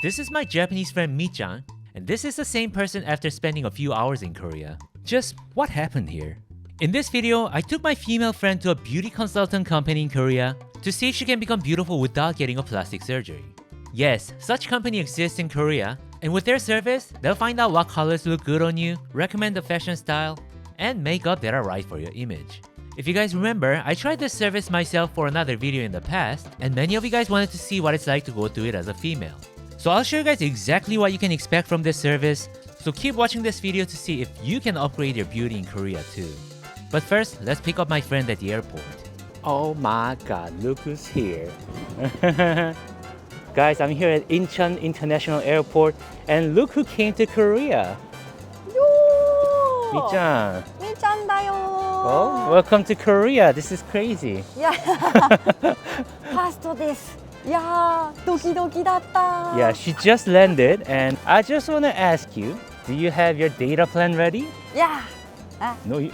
This is my Japanese friend Michan, and this is the same person after spending a few hours in Korea. Just what happened here? In this video, I took my female friend to a beauty consultant company in Korea to see if she can become beautiful without getting a plastic surgery. Yes, such company exists in Korea, and with their service, they'll find out what colors look good on you, recommend the fashion style, and makeup that are right for your image. If you guys remember, I tried this service myself for another video in the past, and many of you guys wanted to see what it's like to go through it as a female. So I'll show you guys exactly what you can expect from this service, so keep watching this video to see if you can upgrade your beauty in Korea too. But first, let's pick up my friend at the airport. Oh my god, look who's here. Guys, I'm here at Incheon International Airport, and look who came to Korea. Michan. Michan-dayo. Oh, welcome to Korea. This is crazy. Yeah. First desu. Yeah, doki-doki datta. Yeah, she just landed, and I just want to ask you, do you have your data plan ready? Yeah. No, you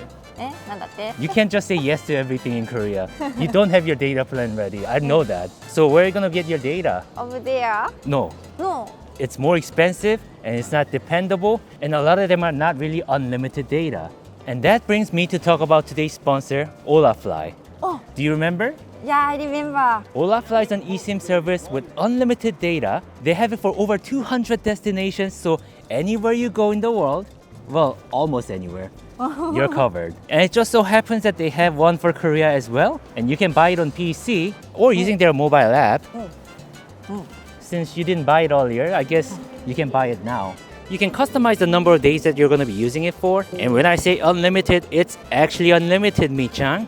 なんだって can't just say yes to everything in Korea. You don't have your data plan ready. I know that. So where are you going to get your data? Over there? No. No. It's more expensive, and it's not dependable, and a lot of them are not really unlimited data. And that brings me to talk about today's sponsor, Olafly. Oh. Do you remember? Yeah, I remember. Olafly is an eSIM service with unlimited data. They have it for over 200 destinations, so anywhere you go in the world, well, almost anywhere, you're covered. And it just so happens that they have one for Korea as well, and you can buy it on PC or using their mobile app. Since you didn't buy it earlier, I guess you can buy it now. You can customize the number of days that you're going to be using it for. And when I say unlimited, it's actually unlimited, Michan.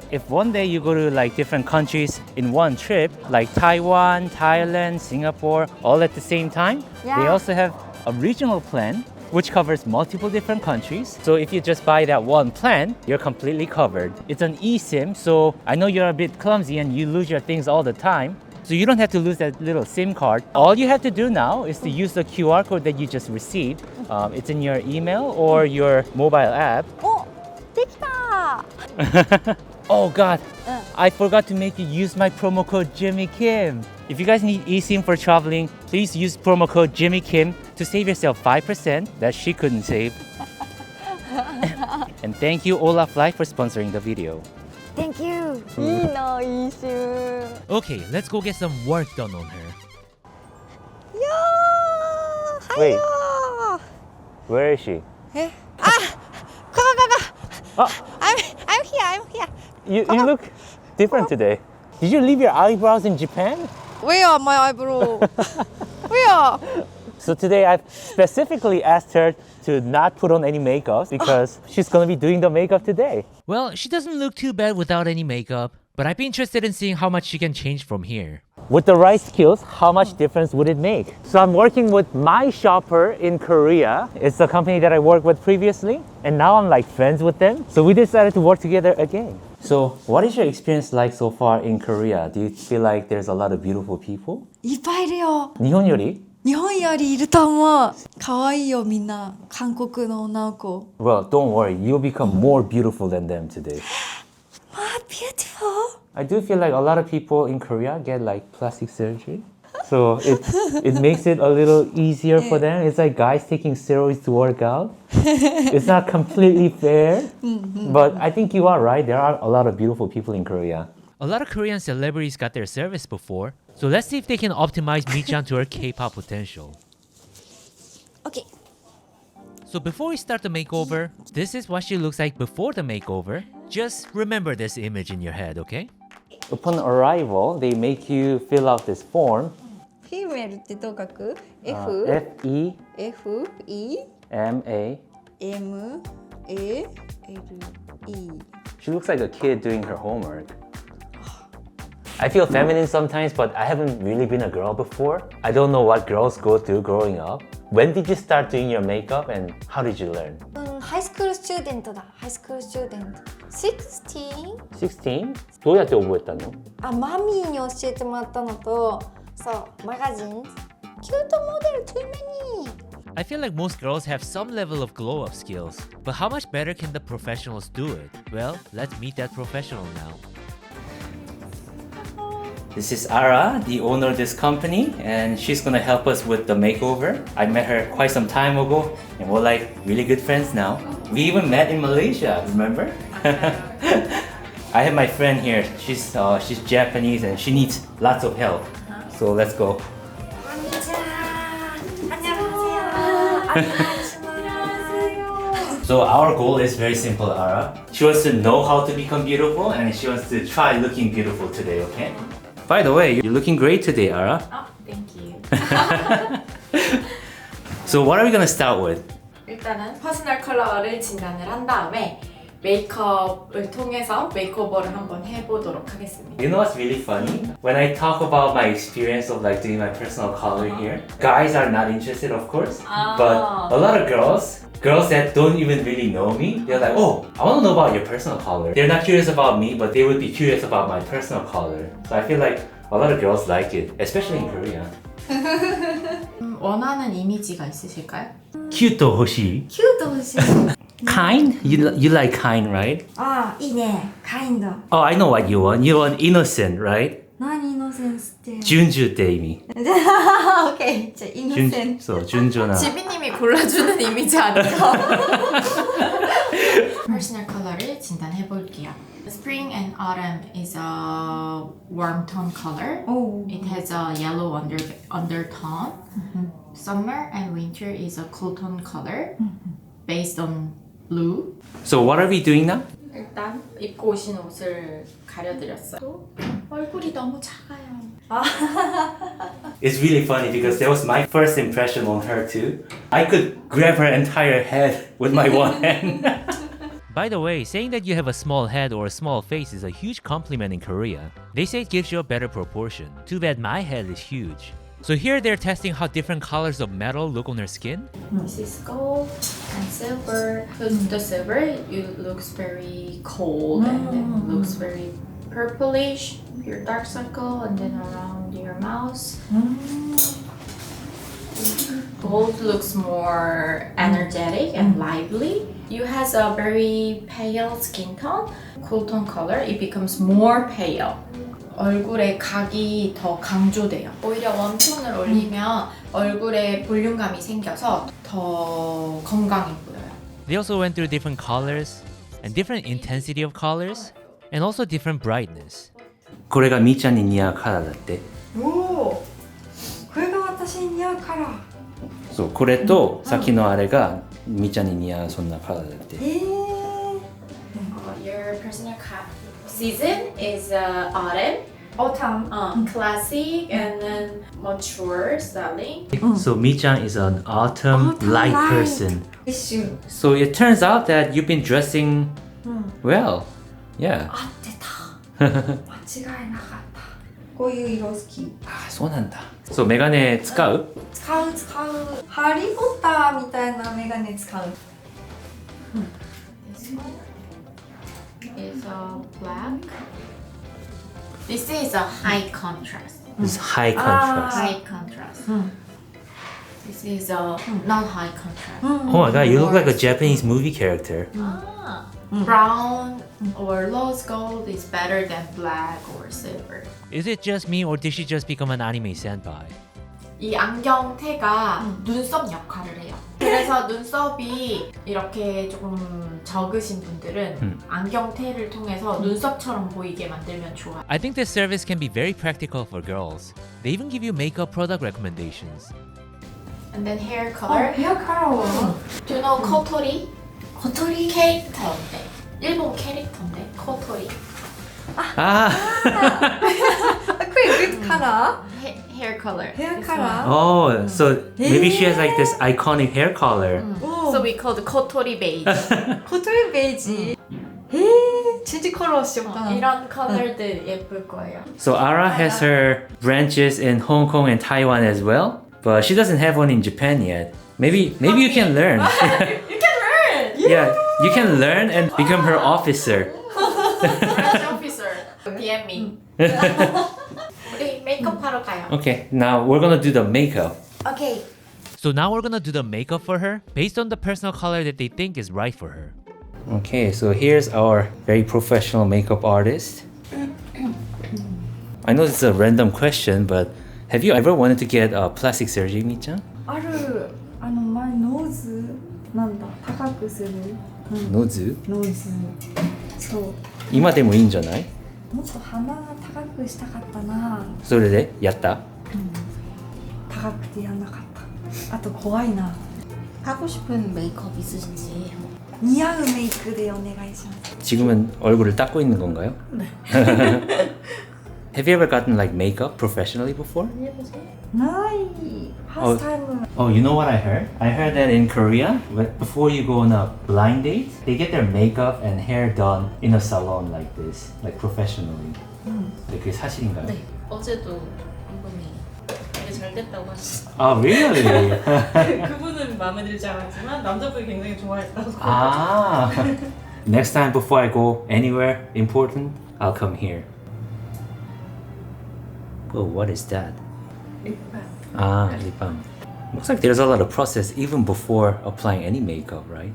If one day you go to like different countries in one trip, like Taiwan, Thailand, Singapore, all at the same time, they also have a regional plan which covers multiple different countries. So if you just buy that one plan, you're completely covered. It's an eSIM, so I know you're a bit clumsy and you lose your things all the time. So you don't have to lose that little SIM card. All you have to do now is to use the QR code that you just received. It's in your email or your mobile app. Oh, できた. Oh god, I forgot to make you use my promo code Jimmy Kim. If you guys need eSIM for traveling, please use promo code Jimmy Kim to save yourself 5% that she couldn't save. And thank you Olafly for sponsoring the video. Thank you. いいな、いいしゅ。Okay, let's go get some work done on her. Yeah. Wait, where is she? I'm here. You look different today. Did you leave your eyebrows in Japan? Where my eyebrow? Where? So today I specifically asked her to not put on any makeup because she's gonna be doing the makeup today. Well, she doesn't look too bad without any makeup, but I'd be interested in seeing how much she can change from here. With the right skills, how much difference would it make? So I'm working with My Shopper in Korea. It's the company that I worked with previously, and now I'm like friends with them. So we decided to work together again. So what is your experience like so far in Korea? Do you feel like there's a lot of beautiful people? いっぱいいるよ。 일본より? 日本よりいると思う。可愛いよみんな。韓国の女の子。 Well, don't worry. You'll become more beautiful than them today. More beautiful. I do feel like a lot of people in Korea get like plastic surgery. So it makes it a little easier for them. It's like guys taking steroids to work out. It's not completely fair. But I think you are right. There are a lot of beautiful people in Korea. A lot of Korean celebrities got their service before. So let's see if they can optimize Michan to her K-pop potential. Okay. So before we start the makeover, this is what she looks like before the makeover. Just remember this image in your head, okay? Upon arrival, they make you fill out this form. Female ってどう書く F-E-M-A. F-E-M-A-L-E She looks like a kid doing her homework. I feel feminine sometimes, but I haven't really been a girl before. I don't know what girls go through growing up. When did you start doing your makeup and how did you learn? ハイスクールスチューデントだ。ハイスクールスチューデント。16? 16? どうやって覚えたの？マミーに教えてもらったのと、そう、マガジン。キュートモデル too many. I feel like most girls have some level of glow-up skills, but how much better can the professionals do it? Well, let's meet that professional now. This is Ara, the owner of this company, and she's gonna help us with the makeover. I met her quite some time ago, and we're like really good friends now. We even met in Malaysia, remember? I have my friend here. She's Japanese and she needs lots of help. So let's go. So our goal is very simple, Ara. She wants to know how to become beautiful and she wants to try looking beautiful today, okay? By the way, you're looking great today, Ara. Oh, thank you. So what are we gonna start with? 일단은 퍼스널 컬러를 진단을 한 다음에 메이크업을 통해서 메이크오버를 한번 해보도록 하겠습니다. You know what's really funny? When I talk about my experience of like doing my personal color here, guys are not interested, of course, but a lot of girls that don't even really know me, they're like, oh, I want to know about your personal color. They're not curious about me, but they would be curious about my personal color. So I feel like a lot of girls like it, especially in Korea. 원하는 이미지가 있으실까요? Cute 호시. キュート欲しい Kind? You like kind, right? ああいいねカインド Oh, I know what you want. You want innocent, right? 何イノセンスって 준주って意味. じゃあオッケーじゃあイノセンス 준주나. 지비님이 골라주는 이미지 아니죠? 퍼스널 컬러를 진단해볼게요. Spring and autumn is a warm tone color. 오 It has a yellow undertone. Summer and winter is a cool tone color based on blue. So what are we doing now? 일단 입고 오신 옷을 가려드렸어요. 얼굴이 너무 작아요. It's really funny because that was my first impression on her too. I could grab her entire head with my one hand. By the way, saying that you have a small head or a small face is a huge compliment in Korea. They say it gives you a better proportion. Too bad my head is huge. So here they're testing how different colors of metal look on her skin. This is gold and silver. The silver it looks very cold and then looks very purplish. Your dark circle and then around your mouth. Gold looks more energetic and lively. You has a very pale skin tone. Cool tone color, it becomes more pale. 얼굴에 각이 더 강조돼요. 오히려 웜톤을 올리면 얼굴에 볼륨감이 생겨서 더 건강해 보여요. They also went through different colors and different intensity of colors and also different brightness. これがみーちゃんに似合うカラーだって。おおこれが私に似合うカラーそうこれとさっきのあれがみーちゃんに似合うそんなカラーだって。Your personal season is autumn. Autumn Classic and then mature styling. So Mi-chan is an autumn light person. 一瞬 So it turns out that you've been dressing well. Yeah. 合ってた間違いなかったこういう色好きあ、そうなんだ。そうメガネ使う？使うハリー・ポッターみたいなメガネ使う This one is black. This is a high contrast. It's high contrast. High contrast. This is a not high contrast. Oh my god, you look like a Japanese movie character. Brown or rose gold is better than black or silver. Is it just me or did she just become an anime senpai? 이 안경테가 눈썹 역할을 해요. 그래서 눈썹이 이렇게 조금 적으신 분들은 안경테를 통해서 눈썹처럼 보이게 만들면 좋아요. I think this service can be very practical for girls. They even give you makeup product recommendations. And then hair color. 헤어 컬러 Do you know 코토리? 코토리 캐릭터인데 일본 캐릭터인데 코토리. Ah! 그게 good 컬러 Hair color. Hair This color. one. Oh, so maybe she has like this iconic hair color. So we call the 코토리 beige. 코토리 베이지 진짜 컬러 없다 이런 컬러들 예쁠 거예요. So Ara has her branches in Hong Kong and Taiwan as well, but she doesn't have one in Japan yet. Maybe you can learn. You can learn. Yeah, you can learn and become her officer. Branch officer. DM me. 우리 메이크업 하러 가요. Okay, now we're gonna do the makeup. 오케이 So now we're gonna do the makeup for her based on the personal color that they think is right for her. Okay, so here's our very professional makeup artist. I know it's a random question, but have you ever wanted to get plastic surgery, Michan? ある前ノーズなんだ高くする、ノーズ？ノーズそう今でもいいんじゃない？もっと鼻高くしたかったな。それでやった？高くてやんなかった。あと怖いな。 하고 싶은 메이크업 있으신지. 似合うメイクでお願いします。 지금은 얼굴을 닦고 있는 건가요? 네. Have you ever gotten like makeup professionally before? ない。First time. Oh, you know what I heard? I heard that in Korea, before you go on a blind date, they get their makeup and hair done in a salon like this, like professionally. 그게 사실인가요? 네. 어제도 이분이 되게 잘 됐다고 하셨어요. Oh, really? 그분은 마음에 들지 않았지만 남자분이 굉장히 좋아했다고. Ah. Next time before I go anywhere important, I'll come here. Whoa, what is that? Ah, lip balm. Looks like there's a lot of process even before applying any makeup, right?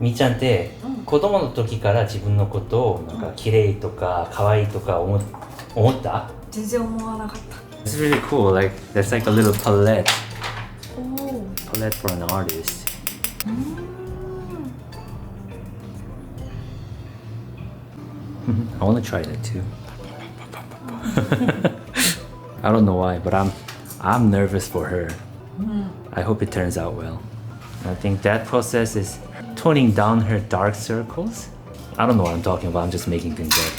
みーちゃんって子供の時から自分のことをなんか綺麗とか可愛いとか思った？全然思わなかった。 It's really cool. Like there's like a little palette. おお。 Palette for an artist. I want to try that too. I don't know why, but I'm nervous for her. I hope it turns out well. I think that process is toning down her dark circles. I don't know what I'm talking about. I'm just making things up.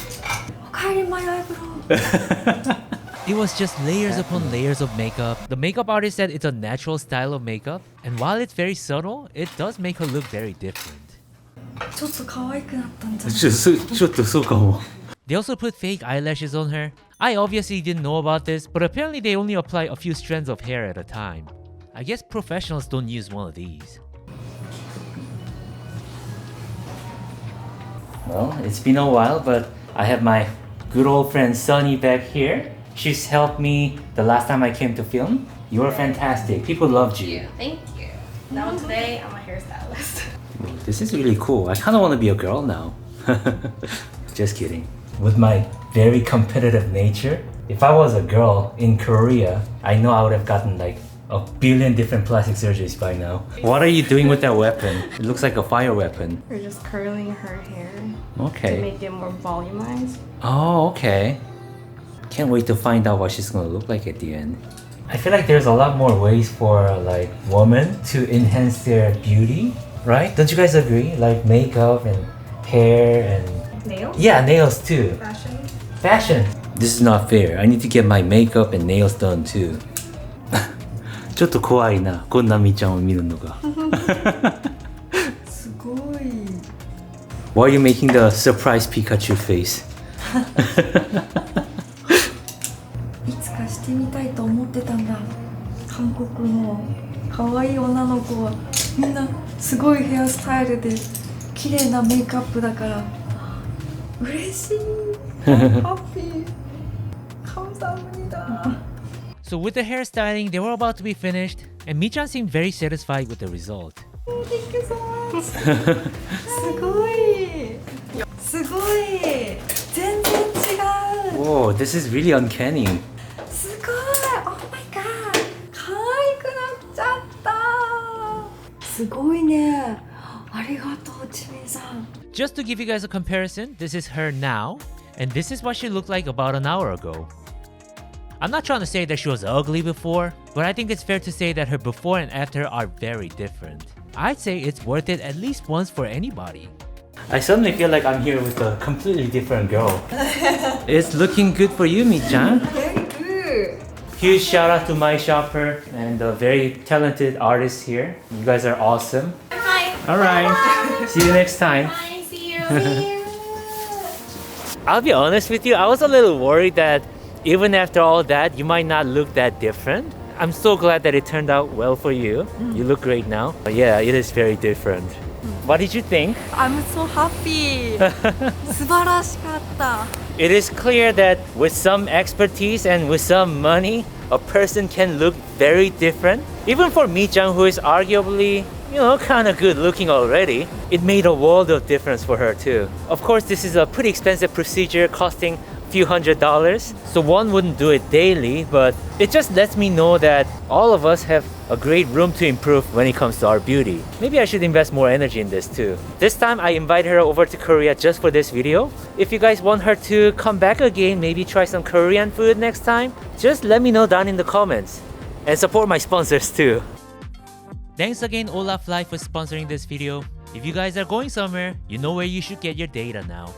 おかえりマイアイブロウ。 It was just layers upon layers of makeup. The makeup artist said it's a natural style of makeup, and while it's very subtle, it does make her look very different. ちょっと可愛くなったんじゃない？ ちょっとそうかも。 They also put fake eyelashes on her. I obviously didn't know about this, but apparently they only apply a few strands of hair at a time. I guess professionals don't use one of these. Well, it's been a while, but I have my good old friend Sunny back here. She's helped me the last time I came to film. You were fantastic. People loved you. Thank you. Now today I'm a hairstylist. This is really cool. I kind of want to be a girl now. Just kidding. With my very competitive nature, if I was a girl in Korea, I know I would have gotten like a billion different plastic surgeries by now. What are you doing with that weapon? It looks like a fire weapon. We're just curling her hair to Okay. make it more volumized. Oh, okay. Can't wait to find out what she's gonna look like at the end. I feel like there's a lot more ways for like women to enhance their beauty, right? Don't you guys agree? Like makeup and hair and Nails? yeah, nails too. Fashion? Fashion. This is not fair. I need to get my makeup and nails done too. ちょっと怖いな。こんなみちゃんを見るのが。すごい。 Why are you making the surprise Pikachu face? いつかしてみたいと思ってたんだ。韓国の可愛い女の子はみんなすごいヘアスタイルで綺麗なメイクアップだから嬉しい。ハッピー。감사합니다. So with the hairstyling, they were about to be finished, and Michan seemed very satisfied with the result. Thank you so much. すごい。すごい。全然違う。 Whoa, this is really uncanny. すごい。Oh my god. 可愛くなっちゃった。すごいね。ありがとう、ちみさん。 Just to give you guys a comparison, this is her now, and this is what she looked like about an hour ago. I'm not trying to say that she was ugly before, but I think it's fair to say that her before and after are very different. I'd say it's worth it at least once for anybody. I suddenly feel like I'm here with a completely different girl. It's looking good for you, Michan. Very good. Huge shout out to my shopper and the very talented artists here. You guys are awesome. Hi. Alright, see you next time. Bye. See you. I'll be honest with you, I was a little worried that even after all that, you might not look that different. I'm so glad that it turned out well for you. You look great now. But yeah, it is very different. What did you think? I'm so happy. 素晴らしかった。 It is clear that with some expertise and with some money, a person can look very different. Even for Michan, who is arguably, kind of good looking already, it made a world of difference for her too. Of course, this is a pretty expensive procedure costing few $100s. So one wouldn't do it daily, but it just lets me know that all of us have a great room to improve when it comes to our beauty. Maybe I should invest more energy in this too. This time I invite her over to Korea just for this video. If you guys want her to come back again, maybe try some Korean food next time, just let me know down in the comments. And support my sponsors too. Thanks again Olaf Life for sponsoring this video. If you guys are going somewhere, you know where you should get your data now.